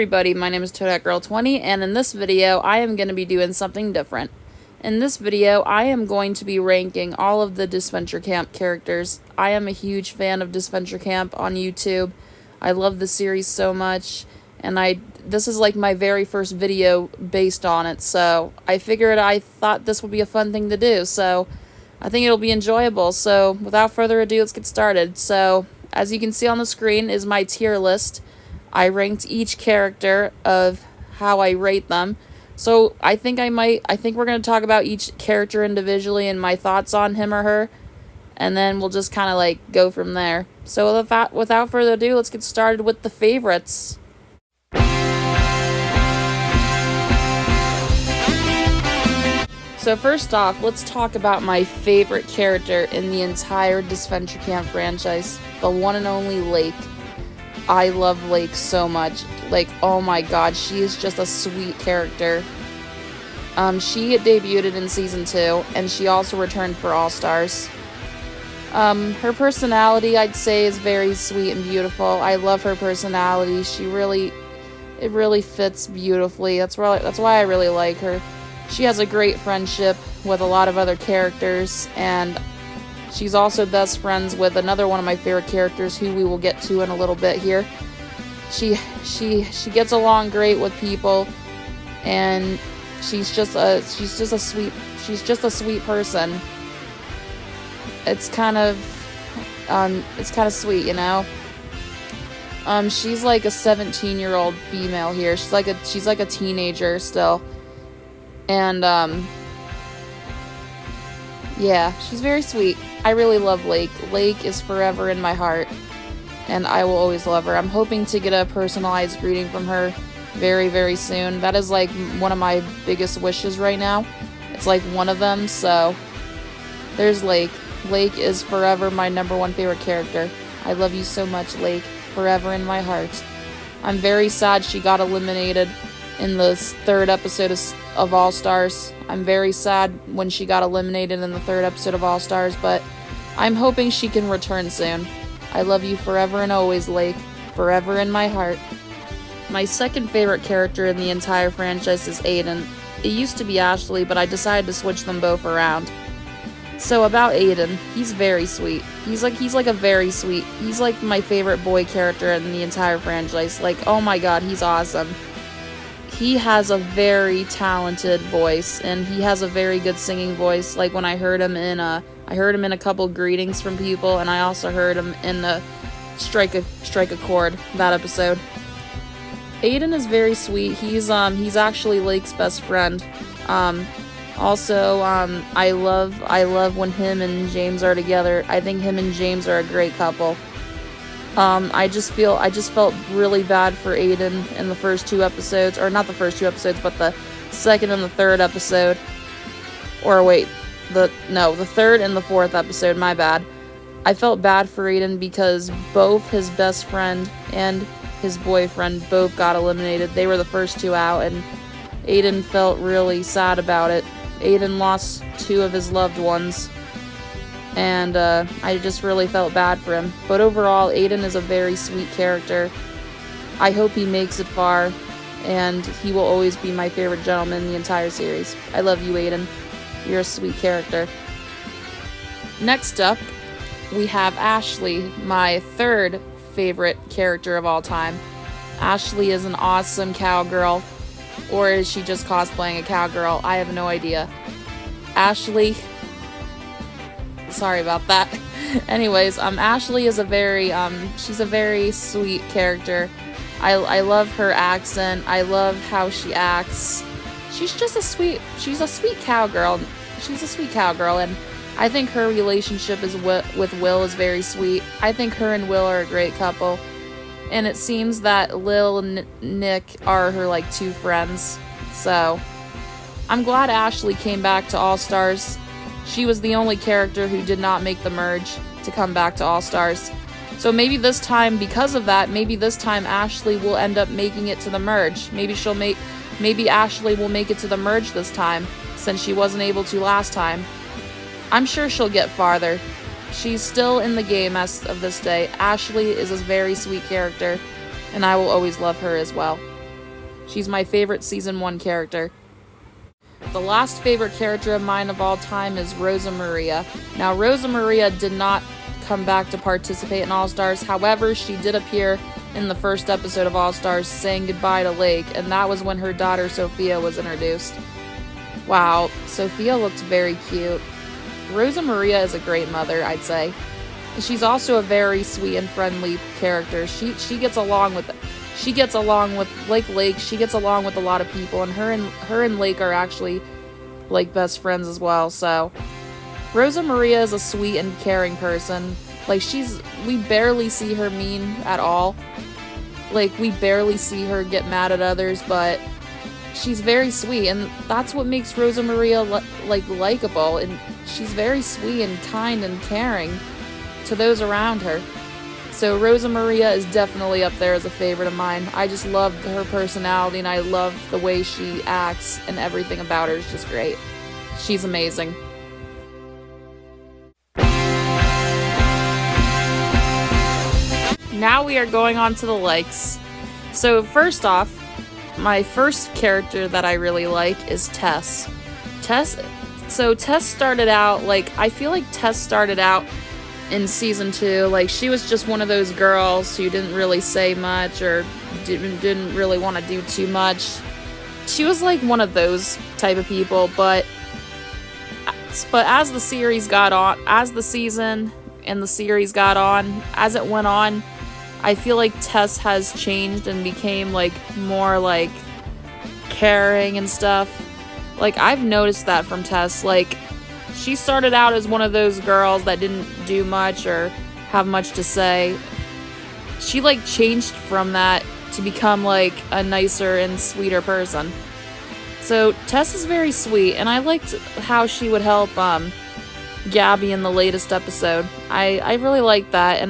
everybody, my name is ToadetGirl20, and in this video I am going to be doing something different. In this video I am going to be ranking all of the Disventure Camp characters. I am a huge fan of Disventure Camp on YouTube. I love the series so much, and this is like my very first video based on it, so I thought this would be a fun thing to do, so I think it'll be enjoyable. So without further ado, let's get started. So as you can see on the screen is my tier list. I ranked each character of how I rate them. So I think we're going to talk about each character individually and my thoughts on him or her. And then we'll just kind of like go from there. So without further ado, let's get started with the favorites. So first off, let's talk about my favorite character in the entire Disventure Camp franchise. The one and only Lake. I love Lake so much. Like, oh my god, she is just a sweet character. She debuted in Season 2, and she also returned for All-Stars. Her personality, I'd say, is very sweet and beautiful. I love her personality. It really fits beautifully. That's why I really like her. She has a great friendship with a lot of other characters, and she's also best friends with another one of my favorite characters, who we will get to in a little bit here. She gets along great with people, and she's just a sweet person. It's kind of sweet, you know. She's like a 17-year-old female here. She's like a teenager still. And yeah, she's very sweet. I really love Lake. Lake is forever in my heart, and I will always love her. I'm hoping to get a personalized greeting from her very, very soon. That is like one of my biggest wishes right now. It's like one of them, so there's Lake. Lake is forever my #1 favorite character. I love you so much, Lake. Forever in my heart. I'm very sad she got eliminated in the 3rd episode of All-Stars. I'm very sad when she got eliminated in the 3rd episode of All-Stars, but I'm hoping she can return soon. I love you forever and always, Lake. Forever in my heart. My second favorite character in the entire franchise is Aiden. It used to be Ashley, but I decided to switch them both around. So about Aiden, he's very sweet. He's like my favorite boy character in the entire franchise. Like, oh my god, he's awesome. He has a very talented voice, and he has a very good singing voice. Like when I heard him in a couple greetings from people, and I also heard him in the Strike a Chord, that episode. Aiden is very sweet. He's actually Lake's best friend. Also, I love when him and James are together. I think him and James are a great couple. I just felt really bad for Aiden in the first 2 episodes, or not the first 2 episodes, but the 2nd and the 3rd episode. Or wait, the 3rd and the 4th episode, my bad. I felt bad for Aiden because both his best friend and his boyfriend both got eliminated. They were the first 2 out, and Aiden felt really sad about it. Aiden lost 2 of his loved ones, and I just really felt bad for him. But overall, Aiden is a very sweet character. I hope he makes it far, and he will always be my favorite gentleman in the entire series. I love you, Aiden. You're a sweet character. Next up, we have Ashley, my 3rd favorite character of all time. Ashley is an awesome cowgirl, or is she just cosplaying a cowgirl? I have no idea. Ashley... Sorry about that. Anyways, Ashley is she's a very sweet character. I love her accent. I love how she acts. She's a sweet cowgirl. She's a sweet cowgirl, and I think her relationship with Will is very sweet. I think her and Will are a great couple. And it seems that Lil and Nick are her, like, 2 friends. So, I'm glad Ashley came back to All-Stars. She was the only character who did not make the merge to come back to All-Stars. So maybe this time, because of that, Ashley will end up making it to the merge. Maybe Ashley will make it to the merge this time, since she wasn't able to last time. I'm sure she'll get farther. She's still in the game as of this day. Ashley is a very sweet character, and I will always love her as well. She's my favorite season 1 character. The last favorite character of mine of all time is Rosa Maria. Now, Rosa Maria did not come back to participate in All-Stars. However, she did appear in the first episode of All-Stars saying goodbye to Lake, and that was when her daughter Sophia was introduced. Wow, Sophia looked very cute. Rosa Maria is a great mother, I'd say. She's also a very sweet and friendly character. She gets along with like Lake. She gets along with a lot of people, and her and Lake are actually like best friends as well. So Rosa Maria is a sweet and caring person. Like, we barely see her mean at all. Like, we barely see her get mad at others, but she's very sweet, and that's what makes Rosa Maria likable. And she's very sweet and kind and caring to those around her. So Rosa Maria is definitely up there as a favorite of mine. I just love her personality, and I love the way she acts, and everything about her is just great. She's amazing. Now we are going on to the likes. So first off, my first character that I really like is Tess. Tess started out, I feel like Tess started out in season 2, she was just one of those girls who didn't really say much or didn't really want to do too much. She was one of those type of people, but as the series got on, as the season and the series got on, as it went on, I feel like Tess has changed and became more caring and stuff. I've noticed that from Tess. She started out as one of those girls that didn't do much or have much to say. She changed from that to become a nicer and sweeter person. So Tess is very sweet, and I liked how she would help Gabby in the latest episode. I really liked that,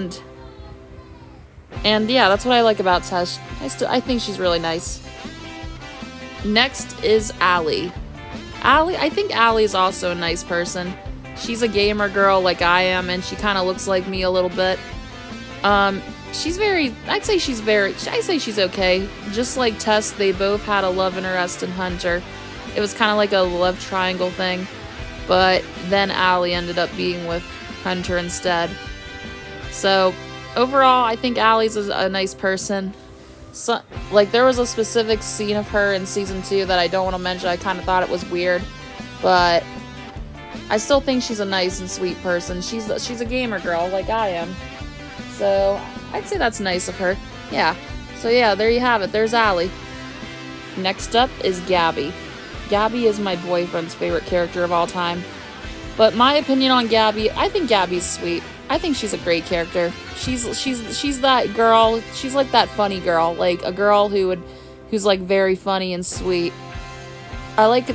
and yeah, that's what I like about Tess. I think she's really nice. Next is Ellie. I think Allie's also a nice person. She's a gamer girl like I am, and she kind of looks like me a little bit. I'd say she's okay. Just like Tess, they both had a love interest in Hunter. It was kind of like a love triangle thing, but then Ellie ended up being with Hunter instead. So overall, I think Allie's a nice person. So, there was a specific scene of her in season 2 that I don't want to mention. I kind of thought it was weird, but I still think she's a nice and sweet person. She's a gamer girl like I am, so I'd say that's nice of her. Yeah. So yeah, there you have it. There's Ellie. Next up is Gabby. Gabby is my boyfriend's favorite character of all time. But my opinion on Gabby, I think Gabby's sweet. I think she's a great character. She's that girl. She's like that funny girl, a girl who's very funny and sweet. I like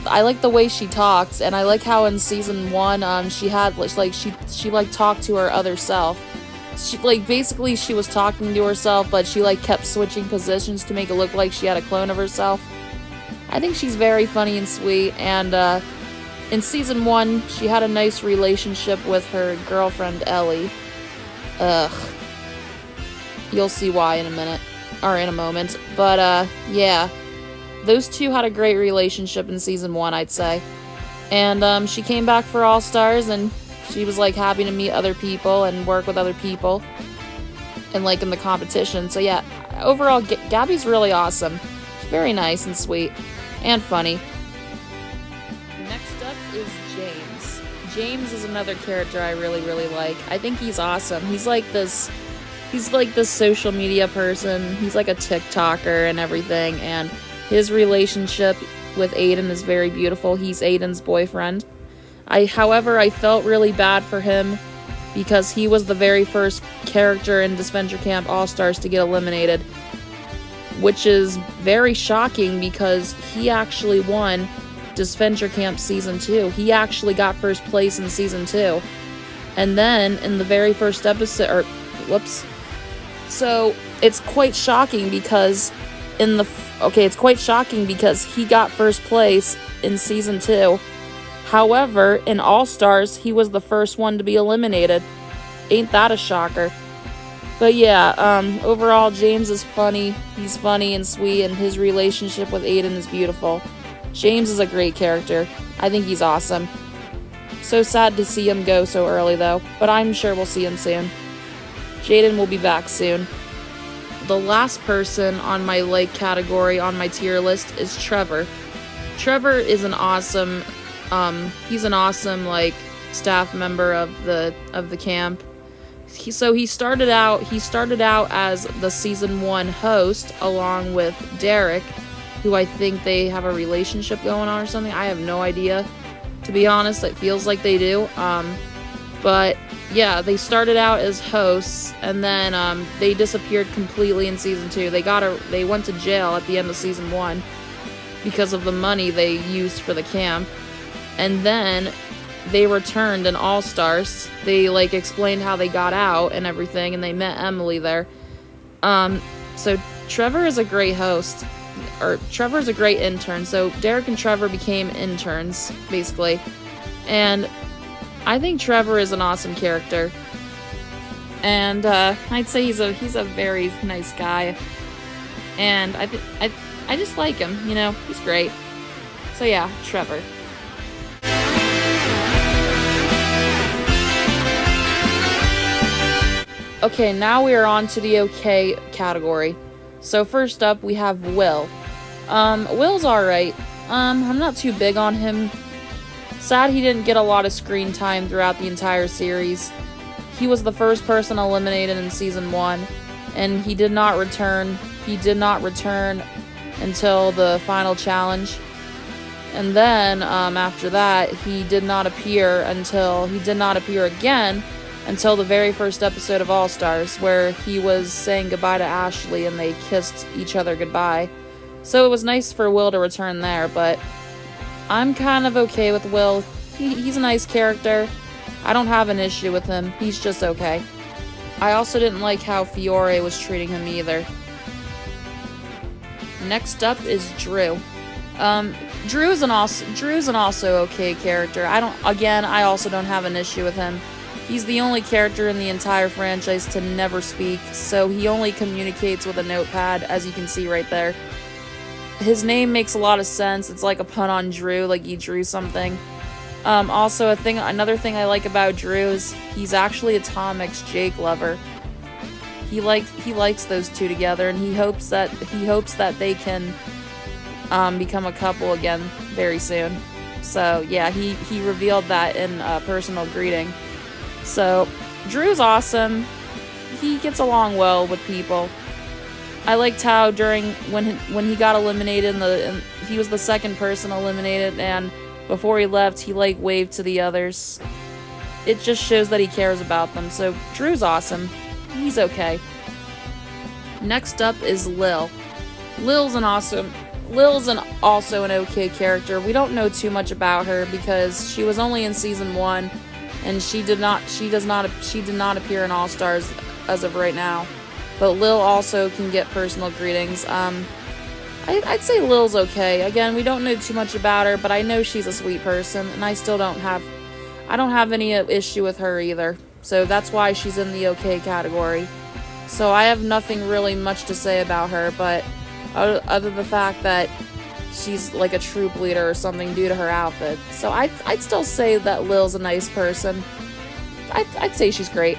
the way she talks, and I like how in season 1 she had she talked to her other self. She basically she was talking to herself, but she kept switching positions to make it look like she had a clone of herself. I think she's very funny and sweet, and in season 1, she had a nice relationship with her girlfriend, Ellie. Ugh. You'll see why in a moment. But, yeah. Those two had a great relationship in season 1, I'd say. And, she came back for All-Stars, and she was, happy to meet other people and work with other people. And, in the competition. So, yeah. Overall, Gabby's really awesome. She's very nice and sweet. And funny. Is James. James is another character I really, really like. I think he's awesome. He's this social media person. He's a TikToker and everything, and his relationship with Aiden is very beautiful. He's Aiden's boyfriend. However, I felt really bad for him because he was the very first character in Disventure Camp All-Stars to get eliminated, which is very shocking because he actually won Disventure Camp Season 2. He actually got first place in Season 2. And then, in the very first episode, So, it's quite shocking because he got first place in Season 2. However, in All-Stars, he was the first one to be eliminated. Ain't that a shocker? But yeah, overall, James is funny. He's funny and sweet, and his relationship with Aiden is beautiful. James is a great character. I think he's awesome. So sad to see him go so early, though, but I'm sure we'll see him soon. Jaden will be back soon. The last person on my like category on my tier list is Trevor. Trevor is an awesome, he's an awesome like staff member of the camp. So he started out as the season 1 host along with Derek, who I think they have a relationship going on or something. I have no idea. To be honest, it feels like they do. But yeah, they started out as hosts, and then they disappeared completely in season 2. They went to jail at the end of season 1 because of the money they used for the camp, and then they returned in All Stars. They like explained how they got out and everything, and they met Emily there. So Trevor is a great host, or Trevor is a great intern. So Derek and Trevor became interns basically, and I think Trevor is an awesome character, and I'd say he's a very nice guy, and I just like him. You know, he's great. So yeah, Trevor. Okay, now we are on to the okay category. So first up, we have Will. Will's alright. I'm not too big on him. Sad he didn't get a lot of screen time throughout the entire series. He was the first person eliminated in season 1, and he did not return. He did not return until the final challenge. And then, after that, he did not appear again until the very first episode of All Stars, where he was saying goodbye to Ashley and they kissed each other goodbye. So it was nice for Will to return there, but I'm kind of okay with Will. He's a nice character. I don't have an issue with him. He's just okay. I also didn't like how Fior was treating him either. Next up is Drew. Drew's an also okay character. I also don't have an issue with him. He's the only character in the entire franchise to never speak, so he only communicates with a notepad, as you can see right there. His name makes a lot of sense. It's like a pun on Drew, like he drew something. Also, another thing I like about Drew is he's actually a Tom X Jake lover. He likes those two together, and he hopes that they can become a couple again very soon. So yeah, he revealed that in a personal greeting. So Drew's awesome. He gets along well with people. I liked how when he got eliminated, and he was the second person eliminated, and before he left, he like waved to the others. It just shows that he cares about them. So Drew's awesome. He's okay. Next up is Lil. Lil's also an okay character. We don't know too much about her because she was only in season 1, and she did not appear in All Stars as of right now. But Lil also can get personal greetings. I'd say Lil's okay. Again, we don't know too much about her, but I know she's a sweet person, and I don't have any issue with her either. So that's why she's in the okay category. So I have nothing really much to say about her, but other than the fact that she's like a troop leader or something due to her outfit. So I'd still say that Lil's a nice person. I'd say she's great.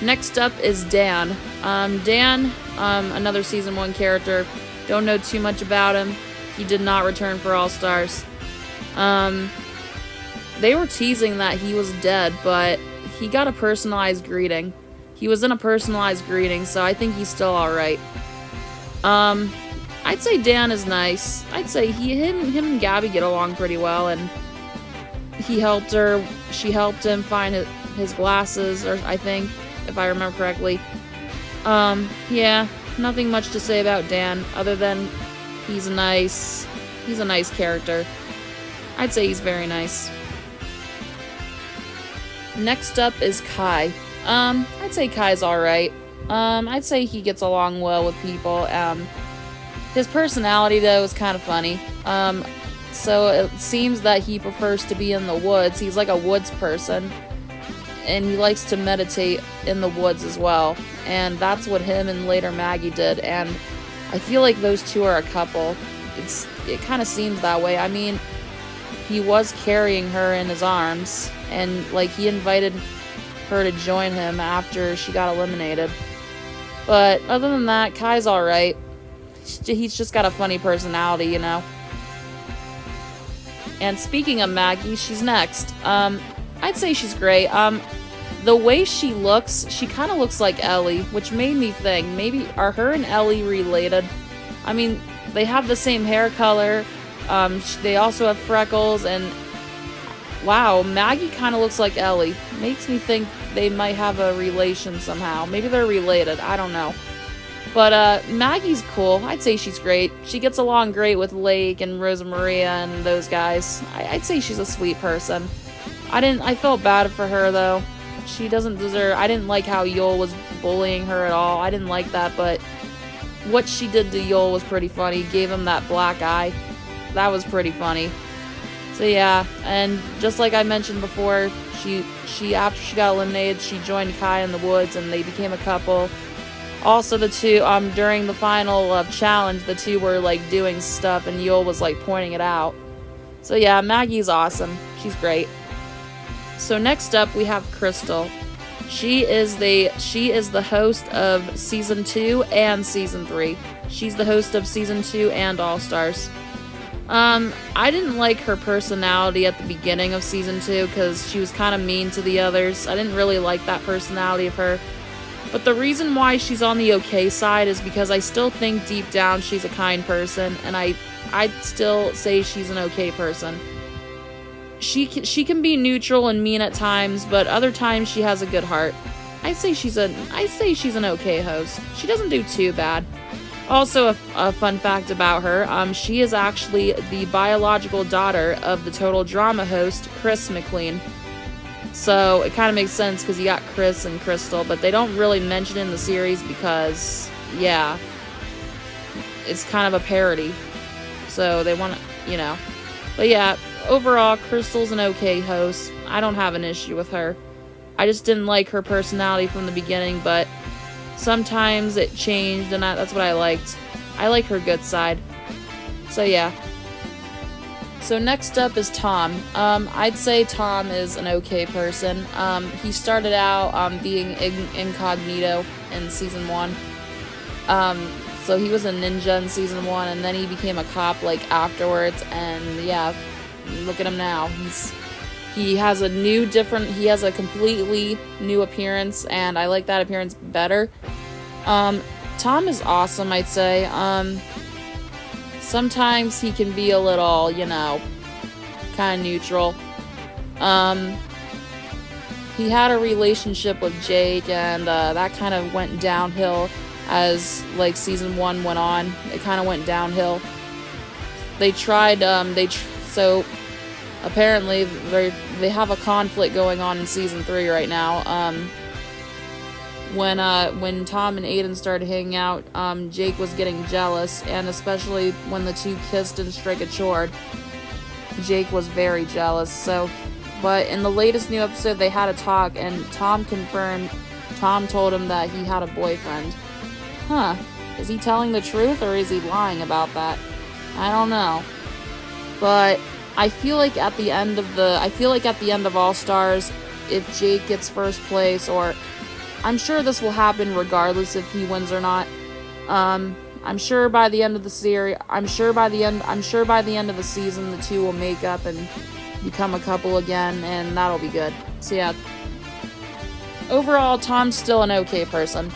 Next up is Dan. Dan, another season 1 character. Don't know too much about him. He did not return for All Stars. They were teasing that he was dead, but he got a personalized greeting. He was in a personalized greeting, so I think he's still alright. I'd say Dan is nice. I'd say him and Gabby get along pretty well, and she helped him find his glasses, or I think, if I remember correctly. Yeah, nothing much to say about Dan, other than he's a nice character. I'd say he's very nice. Next up is Kai. I'd say Kai's alright. I'd say he gets along well with people. His personality, though, is kind of funny. So it seems that he prefers to be in the woods. He's like a woods person. and he likes to meditate in the woods as well. And that's what him and later Maggie did, and I feel like those two are a couple. It kind of seems that way. I mean, he was carrying her in his arms, and like he invited her to join him after she got eliminated. But other than that, Kai's alright. He's just got a funny personality, you know. And speaking of Maggie, she's next. I'd say she's great. The way she looks, she kind of looks like Ellie, which made me think, maybe are her and Ellie related? I mean, they have the same hair color. They also have freckles, and wow, Maggie kind of looks like Ellie. Makes me think they might have a relation somehow. Maybe they're related. I don't know. But Maggie's cool. I'd say she's great. She gets along great with Lake and Rosa Maria and those guys. I'd say she's a sweet person. I felt bad for her though. She doesn't deserve. I didn't like how Yul was bullying her at all. I didn't like that, but what she did to Yul was pretty funny. Gave him that black eye. That was pretty funny. So yeah, and just like I mentioned before, she after she got eliminated, she joined Kai in the woods, and they became a couple. Also, the two during the final challenge, the two were like doing stuff, and Yul was like pointing it out. So yeah, Maggie's awesome. She's great. So next up we have Crystal. She is the host of Season 2 and Season 3. She's the host of Season 2 and All Stars. I didn't like her personality at the beginning of Season 2 because she was kind of mean to the others. I didn't really like that personality of her. But the reason why she's on the okay side is because I still think deep down she's a kind person, and I'd still say she's an okay person. She can be neutral and mean at times, but other times she has a good heart. I'd say she's an okay host. She doesn't do too bad. Also, a fun fact about her, she is actually the biological daughter of the Total Drama host, Chris McLean. So it kind of makes sense because you got Chris and Crystal, but they don't really mention it in the series because, yeah, it's kind of a parody. So they want to, you know. But yeah, overall, Crystal's an okay host. I don't have an issue with her. I just didn't like her personality from the beginning, but sometimes it changed, and that's what I liked. I like her good side. So yeah. So next up is Tom. I'd say Tom is an okay person. He started out being incognito in Season 1. So he was a ninja in Season 1, and then he became a cop like afterwards, and yeah, look at him now. He has a completely new appearance, and I like that appearance better. Tom is awesome, I'd say. Sometimes he can be a little, you know, kind of neutral. He had a relationship with Jake, and that kind of went downhill as, like, Season 1 went on. It kind of went downhill. They tried, so apparently they have a conflict going on in Season 3 right now. When Tom and Aiden started hanging out, Jake was getting jealous, and especially when the two kissed in Strike a Chord, Jake was very jealous. But in the latest new episode, they had a talk, and Tom told him that he had a boyfriend. Huh, is he telling the truth, or is he lying about that? I don't know. But I feel like at the end of All Stars, if Jake gets first place, or I'm sure this will happen regardless if he wins or not. I'm sure by the end of the series, I'm sure by the end of the season, the two will make up and become a couple again, and that'll be good. So yeah. Overall, Tom's still an okay person.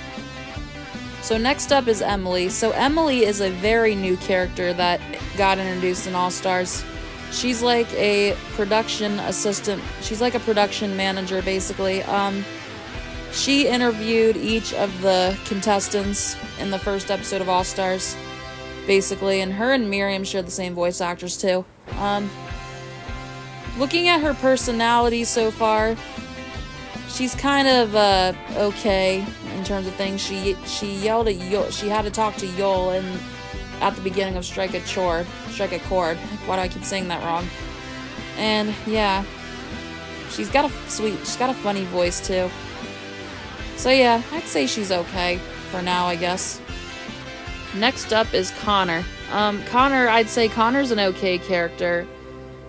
So next up is Emily. So Emily is a very new character that got introduced in All Stars. She's like a production assistant. She's like a production manager, basically. She interviewed each of the contestants in the first episode of All Stars, basically, and her and Miriam share the same voice actors too. Looking at her personality so far, she's kind of okay in terms of things. She yelled at Yul. She had to talk to Yul at the beginning of Strike a Chord. Why do I keep saying that wrong? And yeah, She's got a funny voice too. So yeah, I'd say she's okay for now, I guess. Next up is Connor. Connor, I'd say Connor's an okay character.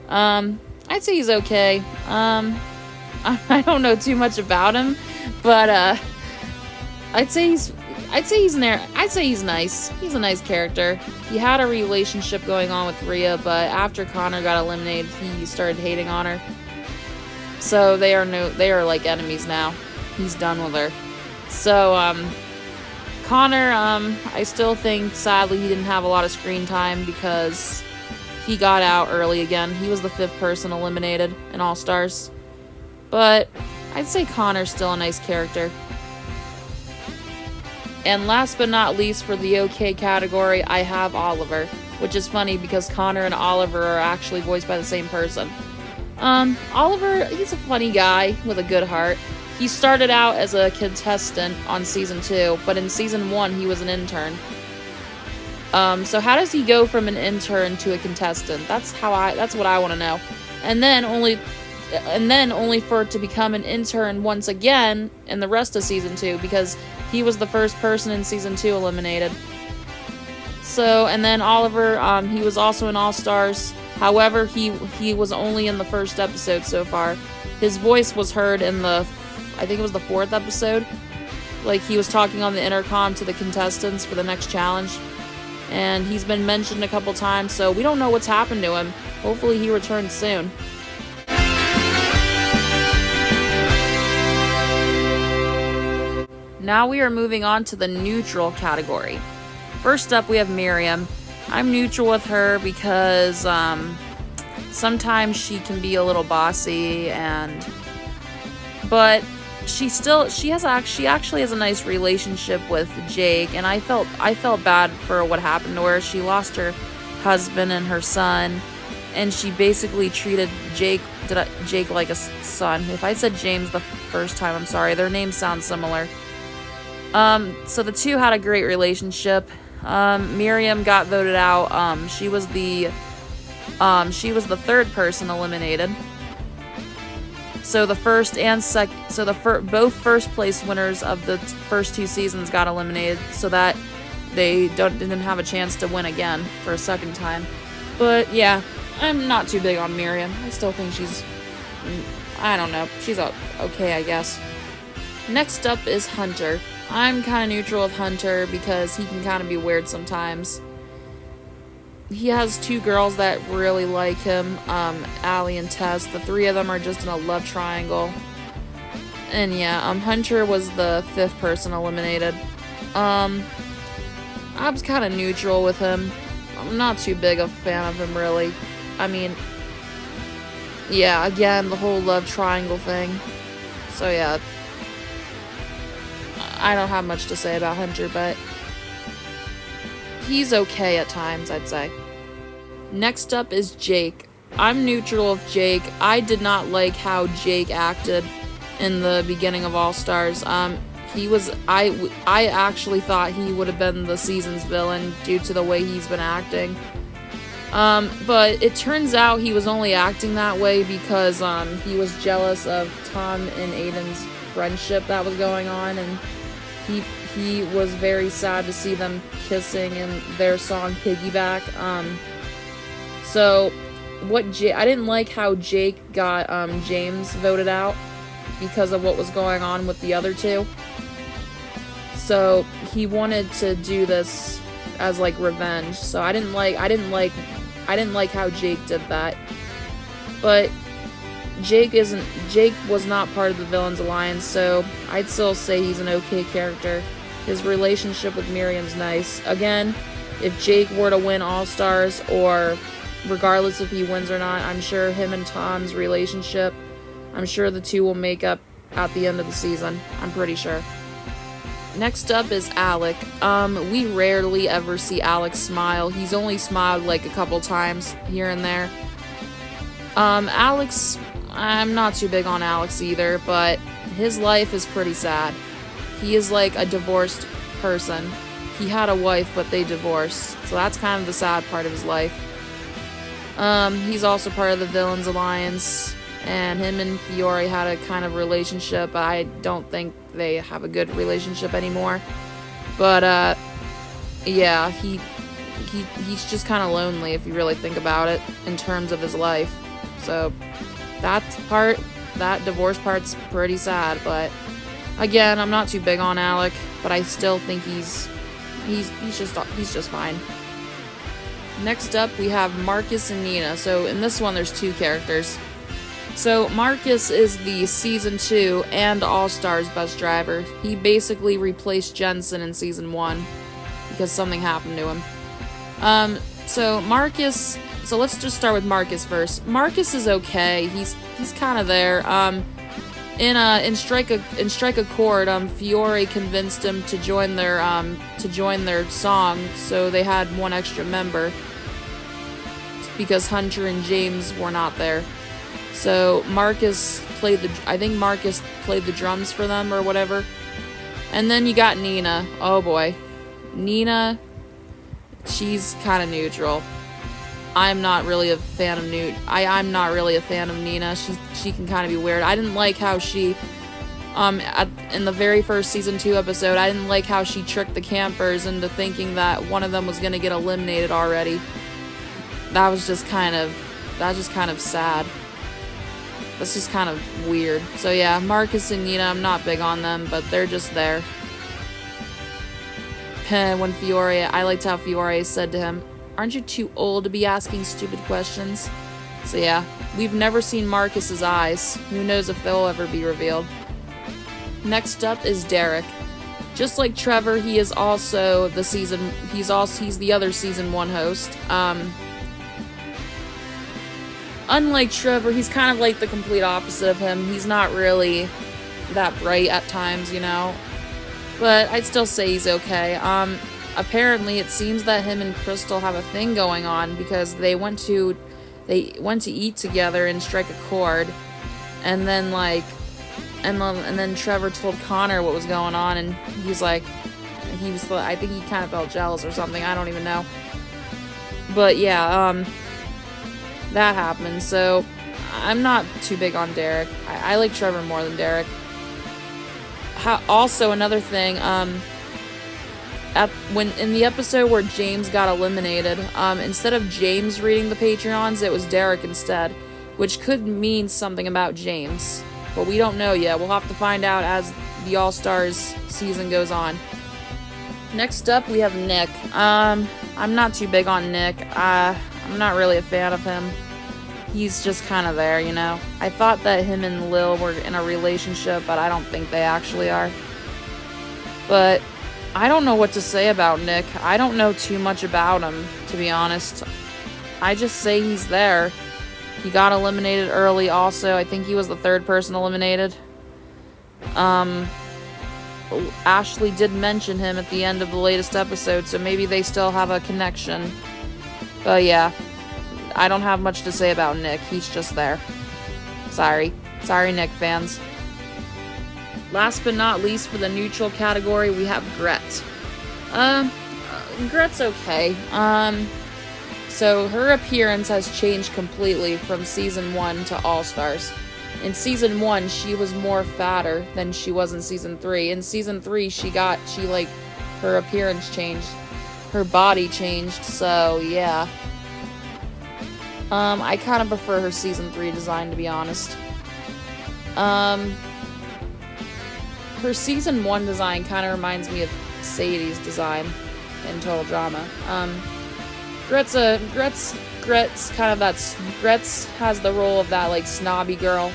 I'd say he's okay. I don't know too much about him, but I'd say he's nice. He's a nice character. He had a relationship going on with Rhea, but after Connor got eliminated, he started hating on her. So they are like enemies now. He's done with her. So Connor, I still think sadly he didn't have a lot of screen time because he got out early again. He was the 5th person eliminated in All Stars. But I'd say Connor's still a nice character. And last but not least, for the okay category, I have Oliver, which is funny because Connor and Oliver are actually voiced by the same person. Oliver, he's a funny guy with a good heart. He started out as a contestant on season 2, but in season 1 he was an intern. So how does he go from an intern to a contestant? That's what I want to know. And then only for it to become an intern once again in the rest of season 2, because he was the first person in season 2 eliminated. So, and then Oliver, he was also in All Stars. However, he was only in the first episode so far. His voice was heard in I think it was the 4th episode. Like, he was talking on the intercom to the contestants for the next challenge. And he's been mentioned a couple times, so we don't know what's happened to him. Hopefully he returns soon. Now we are moving on to the neutral category. First up, we have Miriam. I'm neutral with her because sometimes she can be a little bossy, but she actually has a nice relationship with Jake, and I felt bad for what happened to her. She lost her husband and her son, and she basically treated Jake like a son. If I said James the first time, I'm sorry. Their names sound similar. So the two had a great relationship. Miriam got voted out. She was the 3rd person eliminated. So the first and both first place winners of the first 2 seasons got eliminated, so that they didn't have a chance to win again for a second time. But yeah, I'm not too big on Miriam. I still think she's okay, I guess. Next up is Hunter. I'm kind of neutral with Hunter because he can kind of be weird sometimes. He has 2 girls that really like him, Ellie and Tess. The 3 of them are just in a love triangle. And yeah, Hunter was the 5th person eliminated. I was kind of neutral with him. I'm not too big a fan of him, really. I mean, yeah, again, the whole love triangle thing. So yeah, I don't have much to say about Hunter, but he's okay at times, I'd say. Next up is Jake. I'm neutral with Jake. I did not like how Jake acted in the beginning of All Stars. I actually thought he would have been the season's villain due to the way he's been acting. But it turns out he was only acting that way because he was jealous of Tom and Aiden's friendship that was going on, and he was very sad to see them kissing in their song Piggyback. So I didn't like how Jake got James voted out because of what was going on with the other 2. So he wanted to do this as like revenge. So I didn't like how Jake did that. But Jake was not part of the Villains Alliance, so I'd still say he's an okay character. His relationship with Miriam's nice. Again, if Jake were to win All Stars, or regardless if he wins or not, I'm sure him and Tom's relationship, I'm sure the 2 will make up at the end of the season. I'm pretty sure. Next up is Alec. We rarely ever see Alec smile. He's only smiled like a couple times here and there. Alex, I'm not too big on Alex either, but his life is pretty sad. He is like a divorced person. He had a wife, but they divorced, so that's kind of the sad part of his life. He's also part of the Villains Alliance. and him and Fiore had a kind of relationship. I don't think they have a good relationship anymore. But yeah, he's just kind of lonely if you really think about it in terms of his life. So that divorce part's pretty sad. But again, I'm not too big on Alec, but I still think he's just fine. Next up, we have Marcus and Nina. So in this one, there's two characters. So Marcus is the Season 2 and All-Stars bus driver. He basically replaced Jensen in Season 1 because something happened to him. So let's just start with Marcus first. Marcus is okay. He's kind of there. In Strike a Chord, Fiore convinced him to join their song, so they had one extra member because Hunter and James were not there. So Marcus played the drums for them or whatever. And then you got Nina. Oh boy. Nina, she's kind of neutral. I'm not really a fan of I'm not really a fan of Nina. She can kind of be weird. I didn't like how she in the very first Season 2 episode, I didn't like how she tricked the campers into thinking that one of them was going to get eliminated already. That was just kind of sad. That's just kind of weird. So yeah, Marcus and Nina, I'm not big on them, but they're just there. When Fiore, I liked how Fiore said to him, "Aren't you too old to be asking stupid questions?" So yeah, we've never seen Marcus's eyes. Who knows if they'll ever be revealed. Next up is Derek. Just like Trevor, he is also he's the other Season 1 host. Unlike Trevor, he's kind of like the complete opposite of him. He's not really that bright at times, you know. But I'd still say he's okay. Apparently, it seems that him and Crystal have a thing going on because they went to eat together and Strike a Chord, and then then Trevor told Connor what was going on, and I think he kind of felt jealous or something. I don't even know. But yeah, that happened. So I'm not too big on Derek. I like Trevor more than Derek. Also, another thing, in the episode where James got eliminated, instead of James reading the Patreons, it was Derek instead, which could mean something about James, but we don't know yet. We'll have to find out as the All-Stars season goes on. Next up, we have Nick. I'm not too big on Nick. I'm not really a fan of him. He's just kind of there, you know. I thought that him and Lil were in a relationship, but I don't think they actually are. But I don't know what to say about Nick. I don't know too much about him, to be honest. I just say he's there. He got eliminated early also. I think he was the third person eliminated. Ashley did mention him at the end of the latest episode, so maybe they still have a connection. But yeah, I don't have much to say about Nick. He's just there. Sorry, Nick fans. Last but not least, for the neutral category, we have Gret. Gret's okay. So her appearance has changed completely from Season 1 to All-Stars. In Season 1, she was more fatter than she was in Season 3. In Season 3, her appearance changed. Her body changed, so yeah. I kind of prefer her Season 3 design, to be honest. Her Season 1 design kind of reminds me of Sadie's design in Total Drama. Gret's has the role of that, like, snobby girl.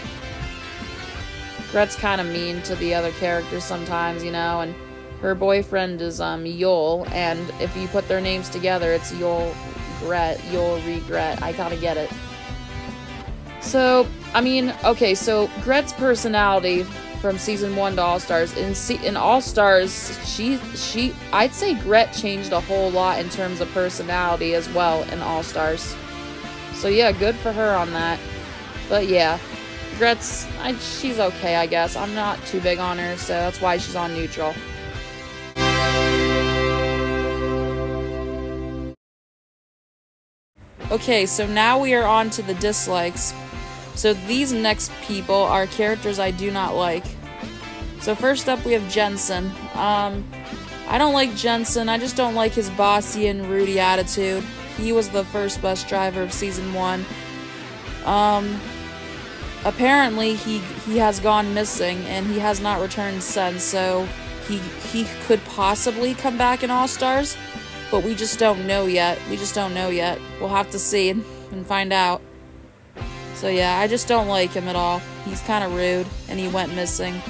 Gret's kind of mean to the other characters sometimes, you know, and her boyfriend is, Yul, and if you put their names together, it's Yul regret. I kind of get it. So, I mean, okay, so Gret's personality from Season 1 to All-Stars. In All-Stars, I'd say Gret changed a whole lot in terms of personality as well in All-Stars. So yeah, good for her on that. But yeah, she's okay, I guess. I'm not too big on her, so that's why she's on neutral. Okay, so now we are on to the dislikes. So these next people are characters I do not like. So first up we have Jensen. I don't like Jensen. I just don't like his bossy and Rudy attitude. He was the first bus driver of season 1. Apparently he has gone missing and he has not returned since, so he could possibly come back in All-Stars, but we just don't know yet. We'll have to see and find out. So yeah, I just don't like him at all. He's kind of rude and he went missing.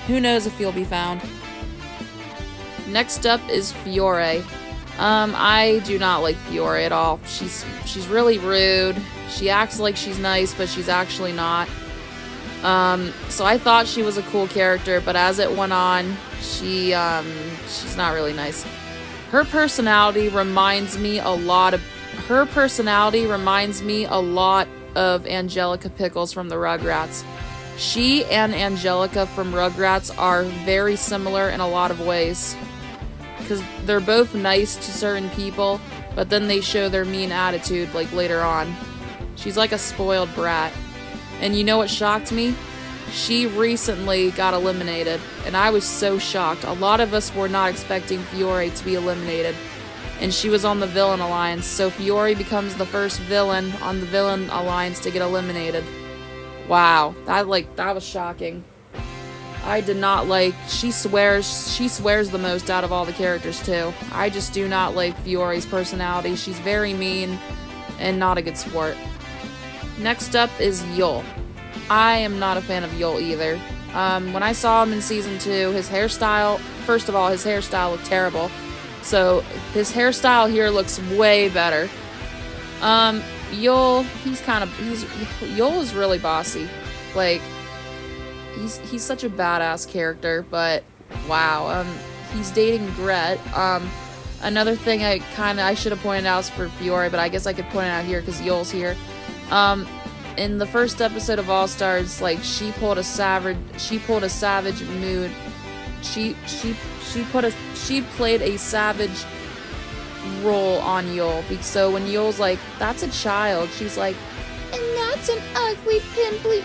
Who knows if he'll be found. Next up is Fiore. I do not like Fiore at all. She's really rude. She acts like she's nice, but she's actually not. So I thought she was a cool character, but as it went on, she's not really nice. Her personality reminds me a lot of Angelica Pickles from the Rugrats. She and Angelica from Rugrats are very similar in a lot of ways. Because they're both nice to certain people, but then they show their mean attitude, like, later on. She's like a spoiled brat. And you know what shocked me? She recently got eliminated, and I was so shocked. A lot of us were not expecting Fiore to be eliminated, and she was on the Villain Alliance, so Fiore becomes the first villain on the Villain Alliance to get eliminated. Wow, that was shocking. I did not like, she swears the most out of all the characters too. I just do not like Fiore's personality. She's very mean and not a good sport. Next up is Yul. I am not a fan of Yul either. When I saw him in season 2, his hairstyle, first of all, his hairstyle looked terrible. So his hairstyle here looks way better. Yul, Yul is really bossy. Like, he's such a badass character, but wow, he's dating Gret. Another thing I should have pointed out for Fiore, but I guess I could point it out here because Yul's here. In the first episode of All Stars, like, she played a savage role on Yul. So when Yul's like, that's a child, she's like, and that's an ugly pimply.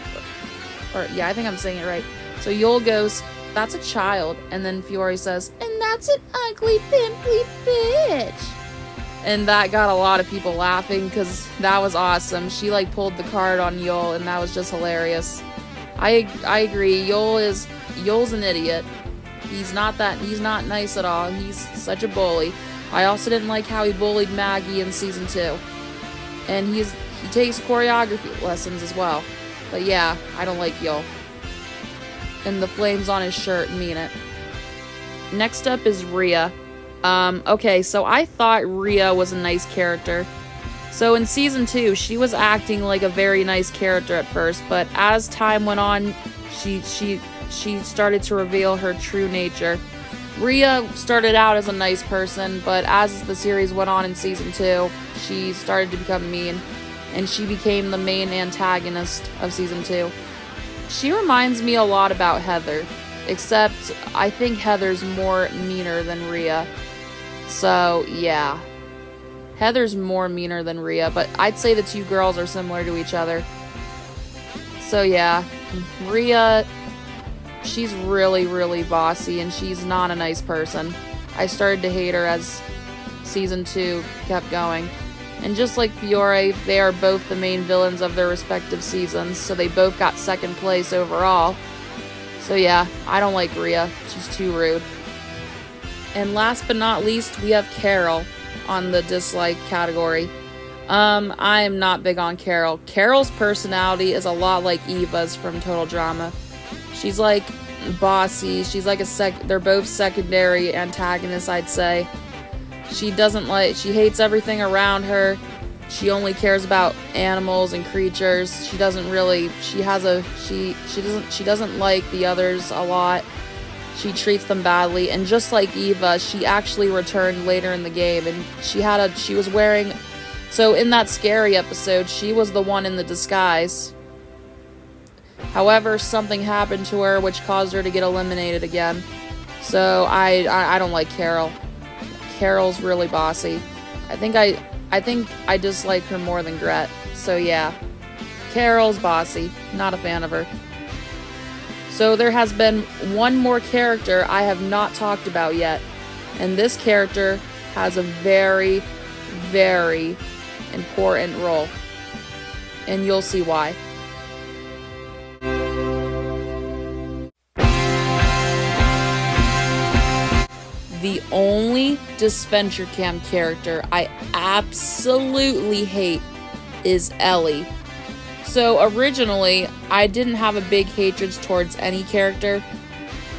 Or, yeah, I think I'm saying it right. So Yul goes, that's a child. And then Fiore says, and that's an ugly, pimply bitch. And that got a lot of people laughing because that was awesome. She, like, pulled the card on Yul, and that was just hilarious. I agree. Yul's an idiot. He's not nice at all. He's such a bully. I also didn't like how he bullied Maggie in season 2. And he takes choreography lessons as well. But yeah, I don't like Yul. And the flames on his shirt mean it. Next up is Rhea. Okay, so I thought Rhea was a nice character. So in season 2, she was acting like a very nice character at first, but as time went on, she started to reveal her true nature. Rhea started out as a nice person, but as the series went on in season 2, she started to become mean, and she became the main antagonist of season 2. She reminds me a lot about Heather, except I think Heather's more meaner than Rhea. So, yeah. Heather's more meaner than Rhea, but I'd say the two girls are similar to each other. So, yeah. Rhea, she's really, really bossy, and she's not a nice person. I started to hate her as season 2 kept going. And just like Fiore, they are both the main villains of their respective seasons, so they both got second place overall. So yeah, I don't like Rhea. She's too rude. And last but not least, we have Carol on the dislike category. I am not big on Carol. Carol's personality is a lot like Eva's from Total Drama. She's like bossy. She's like they're both secondary antagonists, I'd say. She hates everything around her. She only cares about animals and creatures. She doesn't like the others a lot. She treats them badly, and just like Eva, she actually returned later in the game, and she was wearing, so in that scary episode, she was the one in the disguise. However, something happened to her which caused her to get eliminated again. So I don't like Carol. Carol's really bossy. I think I dislike her more than Gret. So yeah. Carol's bossy. Not a fan of her. So there has been one more character I have not talked about yet. And this character has a very, very important role. And you'll see why. The only Disventure Camp character I absolutely hate is Ellie. So originally, I didn't have a big hatred towards any character.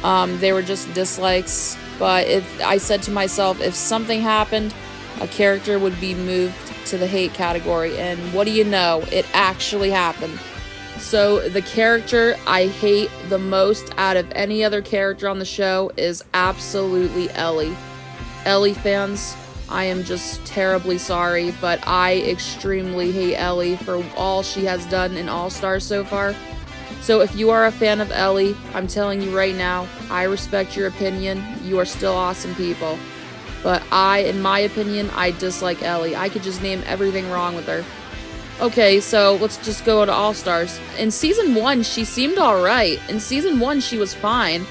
They were just dislikes. But I said to myself, if something happened, a character would be moved to the hate category. And what do you know? It actually happened. So the character I hate the most out of any other character on the show is absolutely Ellie. Ellie fans, I am just terribly sorry, but I extremely hate Ellie for all she has done in All Stars so far. So if you are a fan of Ellie, I'm telling you right now, I respect your opinion. You are still awesome people. But in my opinion, I dislike Ellie. I could just name everything wrong with her. Okay, so let's just go to All Stars. In Season 1, she seemed alright. In Season 1, she was fine.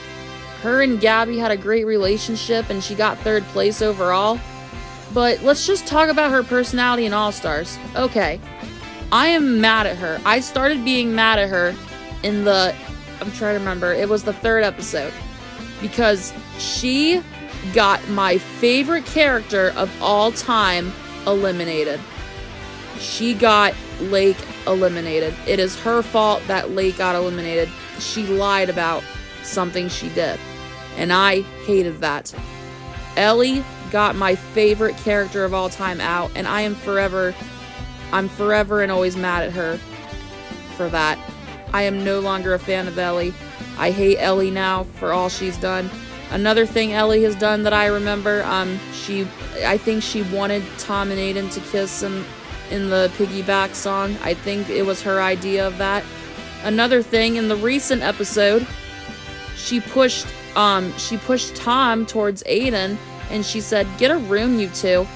Her and Gabby had a great relationship, and she got 3rd place overall. But let's just talk about her personality in All Stars. Okay, I am mad at her. I started being mad at her in I'm trying to remember, it was the 3rd episode. Because she got my favorite character of all time eliminated. She got Lake eliminated. It is her fault that Lake got eliminated. She lied about something she did. And I hated that. Ellie got my favorite character of all time out, and I'm forever and always mad at her for that. I am no longer a fan of Ellie. I hate Ellie now for all she's done. Another thing Ellie has done that I remember, I think she wanted Tom and Aiden to kiss him in the piggyback song. I think it was her idea of that. Another thing, in the recent episode, she pushed Tom towards Aiden, and she said, "Get a room, you two."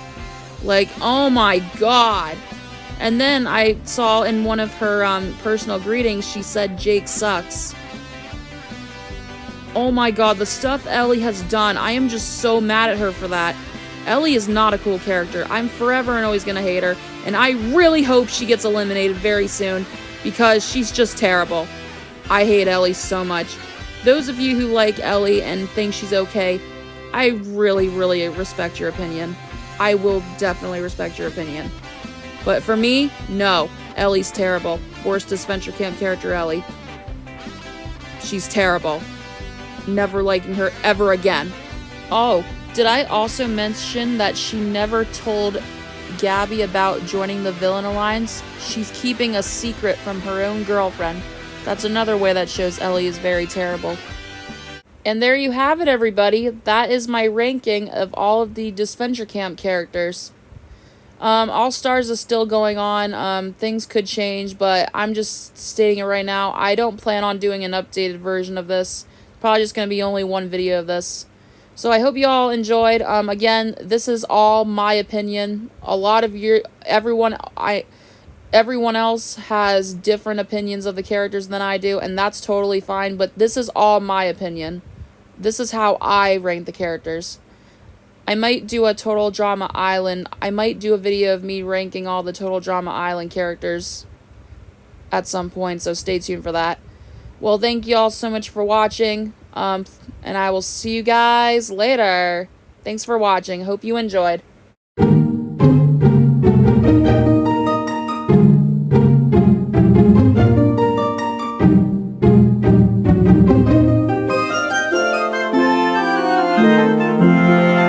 Like, oh my god. And then I saw in one of her personal greetings, she said, "Jake sucks." Oh my god, the stuff Ellie has done, I am just so mad at her for that. Ellie is not a cool character. I'm forever and always gonna hate her, and I really hope she gets eliminated very soon, because she's just terrible. I hate Ellie so much. Those of you who like Ellie and think she's okay, I really, really respect your opinion. I will definitely respect your opinion. But for me, no. Ellie's terrible. Worst Disventure Camp character, Ellie. She's terrible. Never liking her ever again. Oh, did I also mention that she never told Gabby about joining the Villain Alliance? She's keeping a secret from her own girlfriend. That's another way that shows Ellie is very terrible. And there you have it, everybody. That is my ranking of all of the Disventure Camp characters. All Stars is still going on. Things could change, but I'm just stating it right now. I don't plan on doing an updated version of this. Probably just going to be only one video of this. So I hope you all enjoyed. Again, this is all my opinion. A lot of everyone else has different opinions of the characters than I do, and that's totally fine, but this is all my opinion. This is how I rank the characters. I might do a Total Drama Island. I might do a video of me ranking all the Total Drama Island characters at some point, so stay tuned for that. Well, thank you all so much for watching, and I will see you guys later. Thanks for watching. Hope you enjoyed.